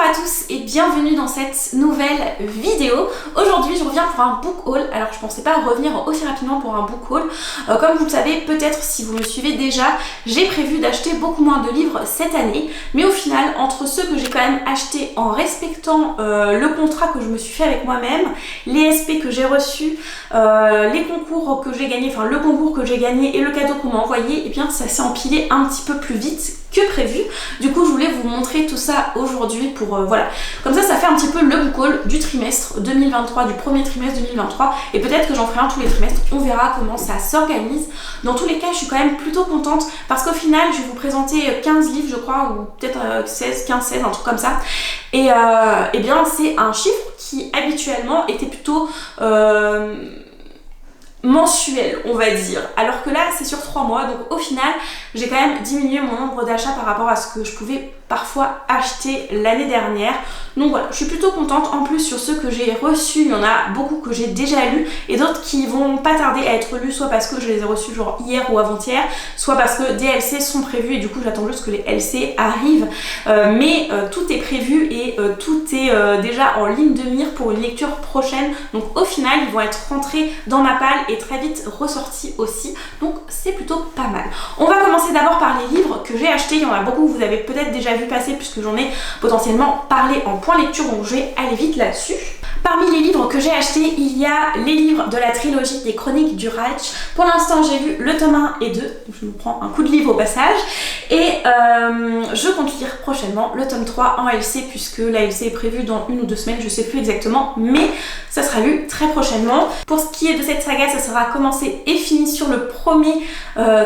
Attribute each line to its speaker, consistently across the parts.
Speaker 1: à tous et bienvenue dans cette nouvelle vidéo. Aujourd'hui je reviens pour un book haul. Alors je pensais pas revenir aussi rapidement pour un book haul. Comme vous le savez, peut-être si vous me suivez déjà, j'ai prévu d'acheter beaucoup moins de livres cette année. Mais au final, entre ceux que j'ai quand même achetés en respectant le contrat que je me suis fait avec moi-même, les SP que j'ai reçus, les concours que j'ai gagnés, enfin le concours que j'ai gagné et le cadeau qu'on m'a envoyé, et bien ça s'est empilé un petit peu plus vite que prévu. Du coup je voulais vous montrer tout ça aujourd'hui pour voilà, comme ça fait un petit peu le book haul du trimestre 2023, du premier trimestre 2023, et peut-être que j'en ferai un tous les trimestres, on verra comment ça s'organise. Dans tous les cas je suis quand même plutôt contente parce qu'au final je vais vous présenter 15 livres je crois, ou peut-être 16, 15, 16, un truc comme ça, et bien c'est un chiffre qui habituellement était plutôt mensuel, on va dire, alors que là c'est sur 3 mois, donc au final j'ai quand même diminué mon nombre d'achats par rapport à ce que je pouvais parfois acheter l'année dernière. Donc voilà, je suis plutôt contente. En plus sur ceux que j'ai reçus, il y en a beaucoup que j'ai déjà lus et d'autres qui vont pas tarder à être lus, soit parce que je les ai reçus genre hier ou avant-hier, soit parce que des LC sont prévus et du coup j'attends juste que les LC arrivent, mais tout est prévu et tout est déjà en ligne de mire pour une lecture prochaine. Donc au final ils vont être rentrés dans ma palle et très vite ressortis aussi, donc c'est plutôt pas mal. On va commencer d'abord par les livres que j'ai achetés. Il y en a beaucoup que vous avez peut-être déjà vu passer puisque j'en ai potentiellement parlé en point lecture, donc je vais aller vite là-dessus. Parmi les livres que j'ai achetés, il y a les livres de la trilogie des Chroniques du Reich. Pour l'instant j'ai vu le tome 1 et 2, donc je vous prends un coup de livre au passage, et je compte lire prochainement le tome 3 en LC puisque la LC est prévue dans 1 ou 2 semaines, je sais plus exactement, mais ça sera lu très prochainement. Pour ce qui est de cette saga, ça sera commencé et fini sur le premier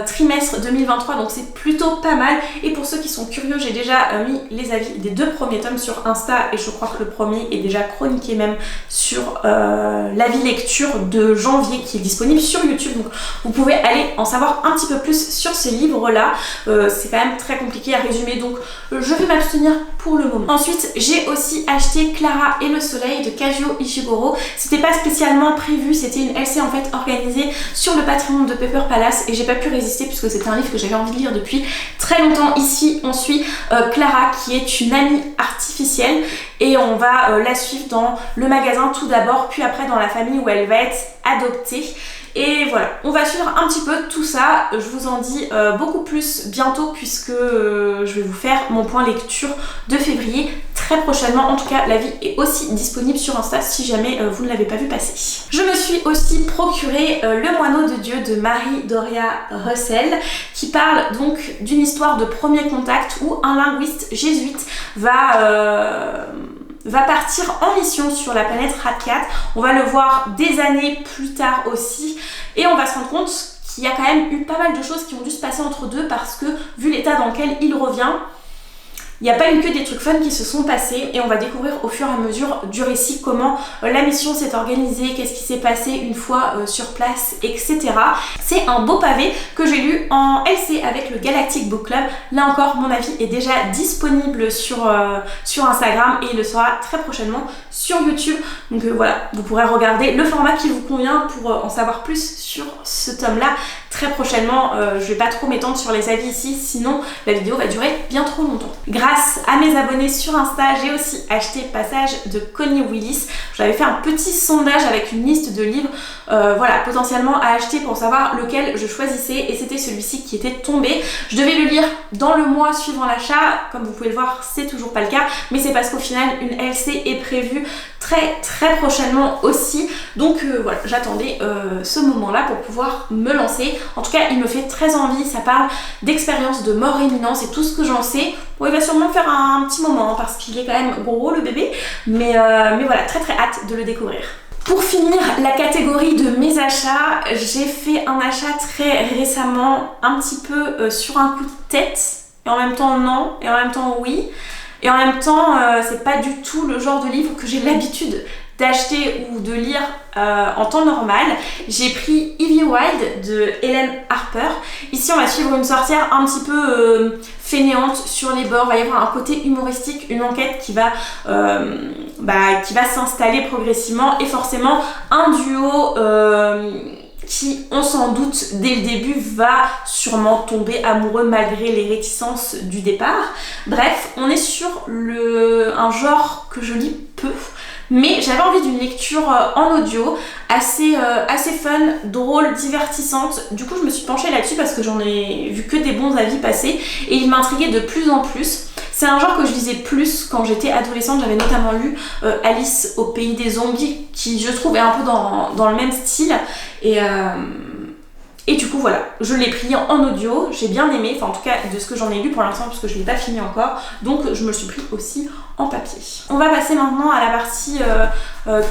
Speaker 1: trimestre 2023, donc c'est plutôt pas mal. Et pour ceux qui sont curieux, j'ai déjà mis les avis des 2 premiers tomes sur Insta et je crois que le premier est déjà chroniqué même sur l'avis lecture de janvier qui est disponible sur YouTube, donc vous pouvez aller en savoir un petit peu plus sur ces livres là. C'est quand même très compliqué à résumer, donc je vais m'abstenir pour le moment. Ensuite j'ai aussi acheté Clara et le soleil de Kazuo Ishiguro. C'était pas spécialement prévu, c'était une LC en fait organisée sur le Patreon de Paper Palace et j'ai pas pu résister puisque c'était un livre que j'avais envie de lire depuis très longtemps. Ici on suit Clara qui est une amie artificielle et on va la suivre dans le magasin tout d'abord, puis après dans la famille où elle va être adoptée. Et voilà, on va suivre un petit peu tout ça. Je vous en dis beaucoup plus bientôt puisque je vais vous faire mon point lecture de février très prochainement. En tout cas, l'avis est aussi disponible sur Insta si jamais vous ne l'avez pas vu passer. Je me suis aussi procuré Le Moineau de Dieu de Mary Doria Russell qui parle donc d'une histoire de premier contact où un linguiste jésuite va partir en mission sur la planète Ratcat. On va le voir des années plus tard aussi et on va se rendre compte qu'il y a quand même eu pas mal de choses qui ont dû se passer entre deux parce que vu l'état dans lequel il revient, il n'y a pas eu que des trucs fun qui se sont passés et on va découvrir au fur et à mesure du récit comment la mission s'est organisée, qu'est-ce qui s'est passé une fois sur place, etc. C'est un beau pavé que j'ai lu en LC avec le Galactic Book Club. Là encore, mon avis est déjà disponible sur Instagram et il le sera très prochainement sur YouTube. Donc voilà, vous pourrez regarder le format qui vous convient pour en savoir plus sur ce tome-là très prochainement. Je vais pas trop m'étendre sur les avis ici, sinon la vidéo va durer bien trop longtemps. Grâce à mes abonnés sur Insta, j'ai aussi acheté Passage de Connie Willis. J'avais fait un petit sondage avec une liste de livres voilà, potentiellement à acheter pour savoir lequel je choisissais et c'était celui-ci qui était tombé. Je devais le lire dans le mois suivant l'achat, comme vous pouvez le voir c'est toujours pas le cas, mais c'est parce qu'au final une LC est prévue très prochainement aussi, donc voilà, j'attendais ce moment là pour pouvoir me lancer. En tout cas il me fait très envie, ça parle d'expérience de mort imminente, c'est tout ce que j'en sais. Bon, il va sûrement faire un petit moment parce qu'il est quand même gros le bébé, mais voilà, très hâte de le découvrir. Pour finir la catégorie de mes achats, j'ai fait un achat très récemment, un petit peu sur un coup de tête, et en même temps non, et en même temps oui, et en même temps c'est pas du tout le genre de livre que j'ai l'habitude d'acheter ou de lire en temps normal. J'ai pris Ivy Wild de Helen Harper. Ici on va suivre une sorcière un petit peu fainéante sur les bords, il va y avoir un côté humoristique, une enquête qui va s'installer progressivement et forcément un duo
Speaker 2: qui, on s'en doute dès le début, va sûrement tomber amoureux malgré les réticences du départ. Bref, on est sur un genre que je lis peu, mais j'avais envie d'une lecture en audio assez fun, drôle, divertissante. Du coup je me suis penchée là-dessus parce que j'en ai vu que des bons avis passer et il m'intriguait de plus en plus. C'est un genre que je lisais plus quand j'étais adolescente. J'avais notamment lu Alice au pays des zombies, qui je trouve est un peu dans le même style. Et du coup voilà, je l'ai pris en audio, j'ai bien aimé, enfin en tout cas de ce que j'en ai lu pour l'instant parce que je ne l'ai pas fini encore, donc je me le suis pris aussi en papier. On va passer maintenant à la partie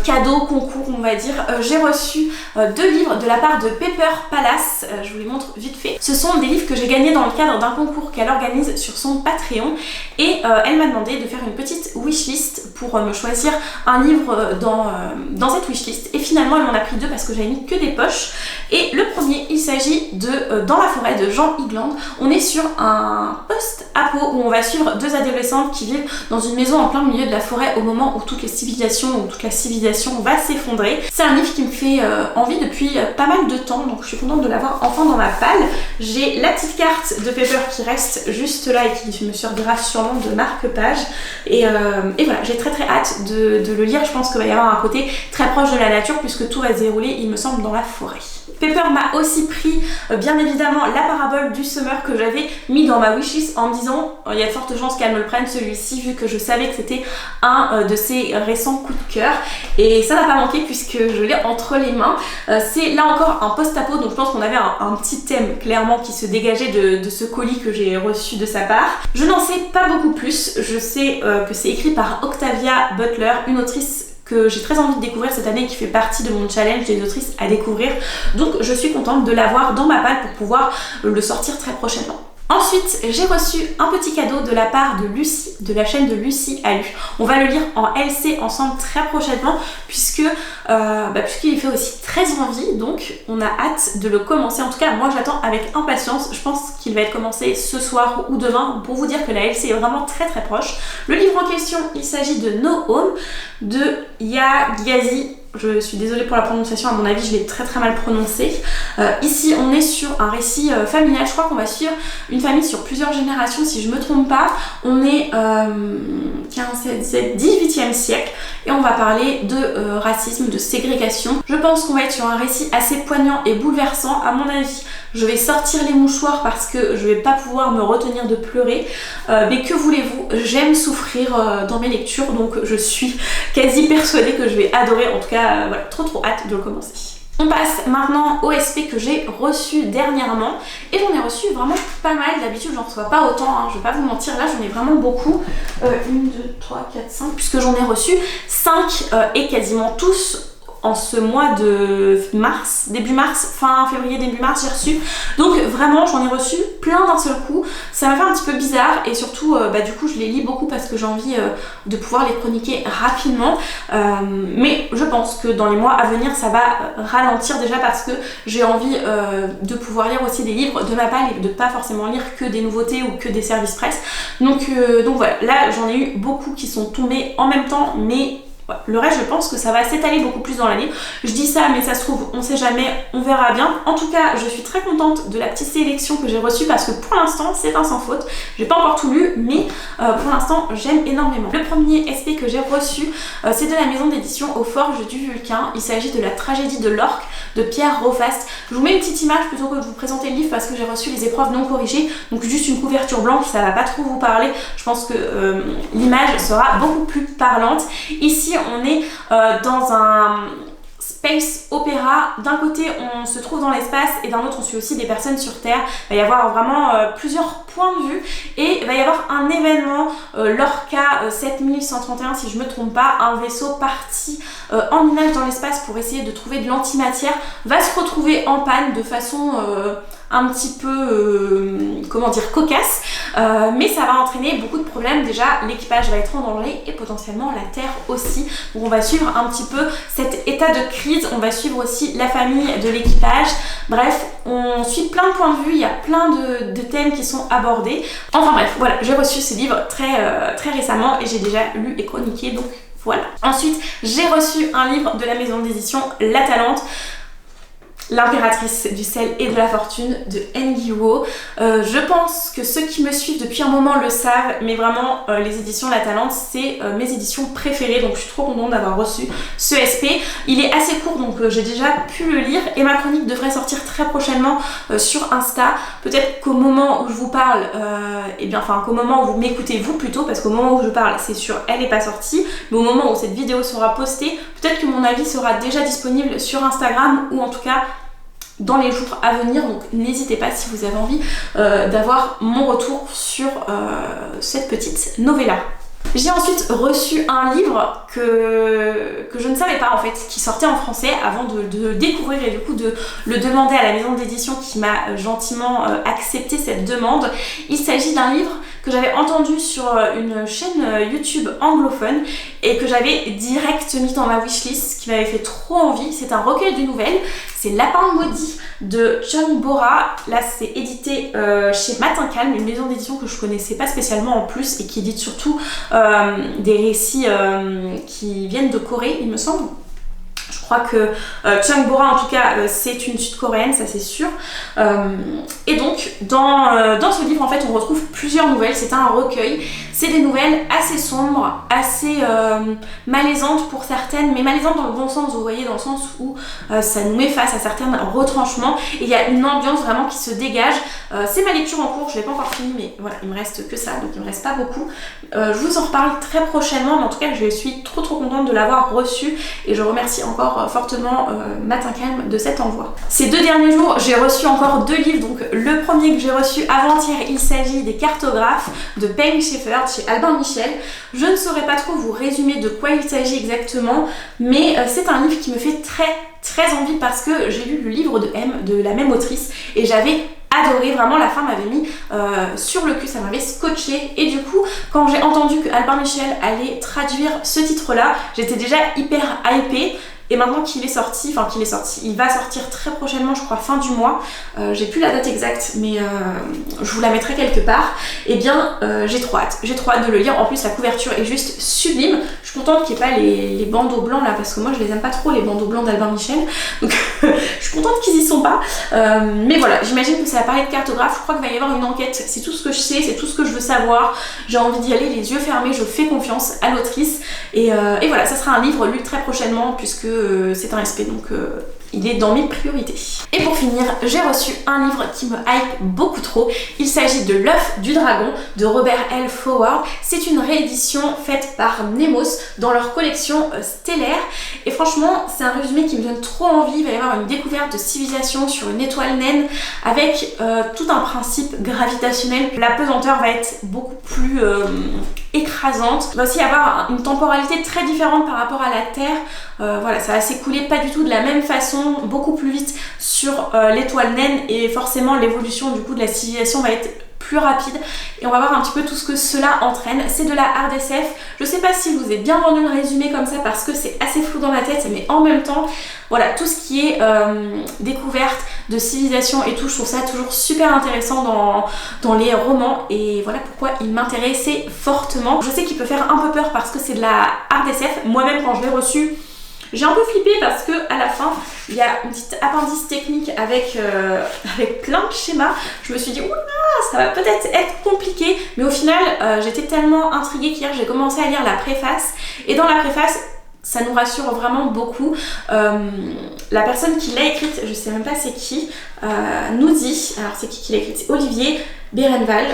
Speaker 2: cadeau, concours on va dire. J'ai reçu 2 livres de la part de Pepper Palace, je vous les montre vite fait. Ce sont des livres que j'ai gagnés dans le cadre d'un concours qu'elle organise sur son Patreon et elle m'a demandé de faire une petite wishlist pour me choisir un livre dans cette wishlist et finalement elle m'en a pris 2 parce que j'avais mis que des poches. Et le premier, il s'agit de Dans la forêt de Jean Higland. On est sur un post-apo où on va suivre 2 adolescentes qui vivent dans une maison en plein milieu de la forêt au moment où toute la civilisation va s'effondrer. C'est un livre qui me fait envie depuis pas mal de temps, donc je suis contente de l'avoir enfin dans ma palle. J'ai la petite carte de Pepper qui reste juste là et qui me servira sûrement de marque-page. Et voilà, j'ai très hâte de le lire. Je pense qu'il va y avoir un côté très proche de la nature puisque tout va se dérouler, il me semble, dans la forêt. Pepper m'a aussi pris bien évidemment la parabole du Summer que j'avais mis dans ma wishlist en me disant il y a de fortes chances qu'elle me le prenne celui-ci vu que je savais que c'était un de ses récents coups de cœur et ça n'a pas manqué puisque je l'ai entre les mains. C'est là encore un post-apo donc je pense qu'on avait un petit thème clairement qui se dégageait de ce colis que j'ai reçu de sa part. Je n'en sais pas beaucoup plus, je sais que c'est écrit par Octavia Butler, une autrice que j'ai très envie de découvrir cette année et qui fait partie de mon challenge des autrices à découvrir. Donc je suis contente de l'avoir dans ma palle pour pouvoir le sortir très prochainement. Ensuite, j'ai reçu un petit cadeau de la part de Lucie, de la chaîne de Lucie a lu. On va le lire en LC ensemble très prochainement puisqu'il fait aussi très envie, donc on a hâte de le commencer. En tout cas, moi j'attends avec impatience. Je pense qu'il va être commencé ce soir ou demain pour vous dire que la LC est vraiment très proche. Le livre en question, il s'agit de No Home de Yagazi. Je suis désolée pour la prononciation, à mon avis je l'ai très mal prononcé. Ici on est sur un récit familial, je crois qu'on va suivre une famille sur plusieurs générations si je me trompe pas. On est 18e siècle et on va parler de racisme, de ségrégation. Je pense qu'on va être sur un récit assez poignant et bouleversant. À mon avis, je vais sortir les mouchoirs parce que je vais pas pouvoir me retenir de pleurer. Mais que voulez-vous, j'aime souffrir dans mes lectures, donc je suis quasi persuadée que je vais adorer. En tout cas, voilà, trop hâte de le commencer. On passe maintenant au SP que j'ai reçu dernièrement et j'en ai reçu vraiment pas mal. D'habitude j'en reçois pas autant, hein, je vais pas vous mentir, là j'en ai vraiment beaucoup. 1, 2, 3, 4, 5 puisque j'en ai reçu 5 et quasiment tous en ce mois de mars, début mars, fin février, début mars j'ai reçu. Donc vraiment j'en ai reçu plein d'un seul coup. Ça m'a fait un petit peu bizarre et surtout du coup je les lis beaucoup parce que j'ai envie de pouvoir les chroniquer rapidement. Mais je pense que dans les mois à venir ça va ralentir déjà parce que j'ai envie de pouvoir lire aussi des livres de ma palle et de pas forcément lire que des nouveautés ou que des services presse. Donc voilà, là j'en ai eu beaucoup qui sont tombés en même temps mais le reste je pense que ça va s'étaler beaucoup plus dans l'année. Je dis ça mais ça se trouve on sait jamais, on verra bien. En tout cas je suis très contente de la petite sélection que j'ai reçue parce que pour l'instant c'est un sans faute. J'ai pas encore tout lu mais pour l'instant j'aime énormément. Le premier SP que j'ai reçu c'est de la maison d'édition Aux Forges du Vulcain. Il s'agit de La tragédie de l'orque de Pierre Rofast. Je vous mets une petite image plutôt que de vous présenter le livre parce que j'ai reçu les épreuves non corrigées, donc juste une couverture blanche, ça va pas trop vous parler. Je pense que l'image sera beaucoup plus parlante. Ici on est dans un space opéra. D'un côté on se trouve dans l'espace et d'un autre on suit aussi des personnes sur Terre. Il va y avoir vraiment plusieurs points de vue et il va y avoir un événement, l'Orca 7131 si je me trompe pas, un vaisseau parti en minage dans l'espace pour essayer de trouver de l'antimatière, va se retrouver en panne de façon un petit peu cocasse, mais ça va entraîner beaucoup de problèmes. Déjà l'équipage va être en danger et potentiellement la Terre aussi, donc on va suivre un petit peu cet état de crise, on va suivre aussi la famille de l'équipage. Bref, on suit plein de points de vue, il y a plein de thèmes qui sont abordés. Enfin bref, voilà, j'ai reçu ce livre très récemment et j'ai déjà lu et chroniqué, donc voilà. Ensuite j'ai reçu un livre de la maison d'édition La Talente.
Speaker 1: L'impératrice du sel et de la fortune de Nguo. Je pense que ceux qui me suivent depuis un moment le savent, mais vraiment les éditions La Talente, c'est mes éditions préférées, donc je suis trop contente d'avoir reçu ce SP. Il est assez court, donc j'ai déjà pu le lire et ma chronique devrait sortir très prochainement sur Insta. Peut-être qu'au moment où je vous parle, qu'au moment où vous m'écoutez vous plutôt, parce qu'au moment où je parle c'est sûr elle n'est pas sortie, mais au moment où cette vidéo sera postée, peut-être que mon avis sera déjà disponible sur Instagram ou en tout cas dans les jours à venir, donc n'hésitez pas si vous avez envie d'avoir mon retour sur cette petite novella. J'ai ensuite reçu un livre que je ne savais pas en fait, qui sortait en français avant de découvrir et du coup de le demander à la maison d'édition qui m'a gentiment accepté cette demande. Il s'agit d'un livre que j'avais entendu sur une chaîne YouTube anglophone et que j'avais direct mis dans ma wishlist, qui m'avait fait trop envie. C'est un recueil de nouvelles, c'est Lapin maudit de Chung Bora. Là c'est édité chez Matin Calme, une maison d'édition que je connaissais pas spécialement en plus et qui édite surtout des récits qui viennent de Corée il me semble. Je crois que Chung Bora en tout cas c'est une sud-coréenne, ça c'est sûr. Et donc dans ce livre en fait on retrouve plusieurs nouvelles, c'est un recueil. C'est des nouvelles assez sombres, assez malaisantes pour certaines, mais malaisantes dans le bon sens, vous voyez, dans le sens où ça nous met face à certains retranchements et il y a une ambiance vraiment qui se dégage. C'est ma lecture en cours, je l'ai pas encore fini, mais voilà, il me reste que ça, donc il me reste pas beaucoup. Je vous en reparle très prochainement, mais en tout cas je suis trop contente de l'avoir reçu et je remercie encore fortement Matin Calme de cet envoi. Ces 2 derniers jours, j'ai reçu encore 2 livres, donc le premier que j'ai reçu avant-hier, il s'agit des Cartographes de Peng Shepherd chez Albin Michel. Je ne saurais pas trop vous résumer de quoi il s'agit exactement, mais c'est un livre qui me fait très envie parce que j'ai lu le livre de M de la même autrice et j'avais adoré, vraiment la fin m'avait mis sur le cul, ça m'avait scotché et du coup quand j'ai entendu que Albin Michel allait traduire ce titre là, j'étais déjà hyper hypée. Et maintenant qu'il est sorti, il va sortir très prochainement, je crois fin du mois, j'ai plus la date exacte, mais je vous la mettrai quelque part. Et bien j'ai trop hâte de le lire. En plus la couverture est juste sublime. Je suis contente qu'il n'y ait pas les bandeaux blancs là, parce que moi je les aime pas trop les bandeaux blancs d'Albin Michel, donc je suis contente qu'ils y sont pas. Mais voilà, j'imagine que ça va parler de cartographe. Je crois qu'il va y avoir une enquête, c'est tout ce que je sais, c'est tout ce que je veux savoir. J'ai envie d'y aller les yeux fermés, je fais confiance à l'autrice et voilà, ça sera un livre lu très prochainement puisque c'est un SP, donc il est dans mes priorités. Et pour finir, j'ai reçu un livre qui me hype beaucoup trop. Il s'agit de L'œuf du dragon de Robert L. Forward. C'est une réédition faite par Nemos dans leur collection Stellaire. Et franchement, c'est un résumé qui me donne trop envie. Il va y avoir une découverte de civilisation sur une étoile naine avec tout un principe gravitationnel. La pesanteur va être beaucoup plus écrasante. Il va aussi y avoir une temporalité très différente par rapport à la Terre. Voilà, ça va s'écouler pas du tout de la même façon, beaucoup plus vite sur l'étoile naine et forcément l'évolution du coup de la civilisation va être plus rapide et on va voir un petit peu tout ce que cela entraîne. C'est de la hard SF. Je sais pas si je vous ai bien vendu le résumé comme ça parce que c'est assez flou dans ma tête, mais en même temps voilà, tout ce qui est découverte de civilisation et tout, je trouve ça toujours super intéressant dans les romans et voilà pourquoi il m'intéressait fortement. Je sais qu'il peut faire un peu peur parce que c'est de la hard SF. Moi-même quand je l'ai reçu, j'ai un peu flippé parce que à la fin il y a une petite appendice technique avec plein de schémas. Je me suis dit oula, ça va peut-être être compliqué, mais au final j'étais tellement intriguée qu'hier j'ai commencé à lire la préface et dans la préface ça nous rassure vraiment beaucoup. La personne qui l'a écrite, je sais même pas c'est qui, nous dit, alors c'est qui l'a écrite, c'est Olivier Berenval.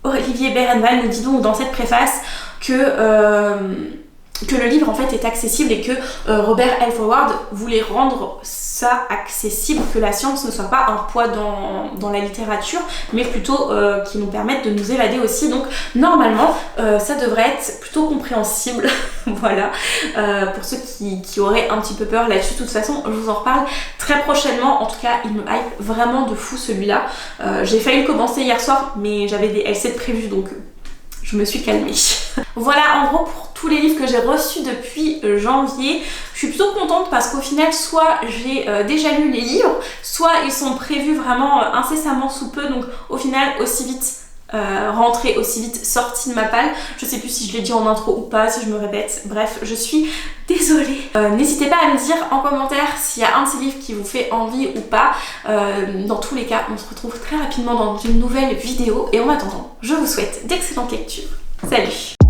Speaker 1: Olivier Berenval nous dit donc dans cette préface que le livre en fait est accessible et que Robert L. Forward voulait rendre ça accessible, que la science ne soit pas un poids dans la littérature, mais plutôt qui nous permette de nous évader aussi. Donc normalement ça devrait être plutôt compréhensible. Voilà, pour ceux qui auraient un petit peu peur là-dessus. De toute façon, je vous en reparle très prochainement. En tout cas, il me hype vraiment de fou celui-là. J'ai failli le commencer hier soir, mais j'avais des LC de prévus, donc je me suis calmée. Voilà en gros pour tous les livres que j'ai reçus depuis janvier. Je suis plutôt contente parce qu'au final soit j'ai déjà lu les livres, soit ils sont prévus vraiment incessamment sous peu, donc au final aussi vite rentrée, aussi vite sortie de ma palle. Je sais plus si je l'ai dit en intro ou pas, si je me répète. Bref, je suis désolée désolée. N'hésitez pas à me dire en commentaire s'il y a un de ces livres qui vous fait envie ou pas. Dans tous les cas, on se retrouve très rapidement dans une nouvelle vidéo et en attendant, je vous souhaite d'excellentes lectures. Salut!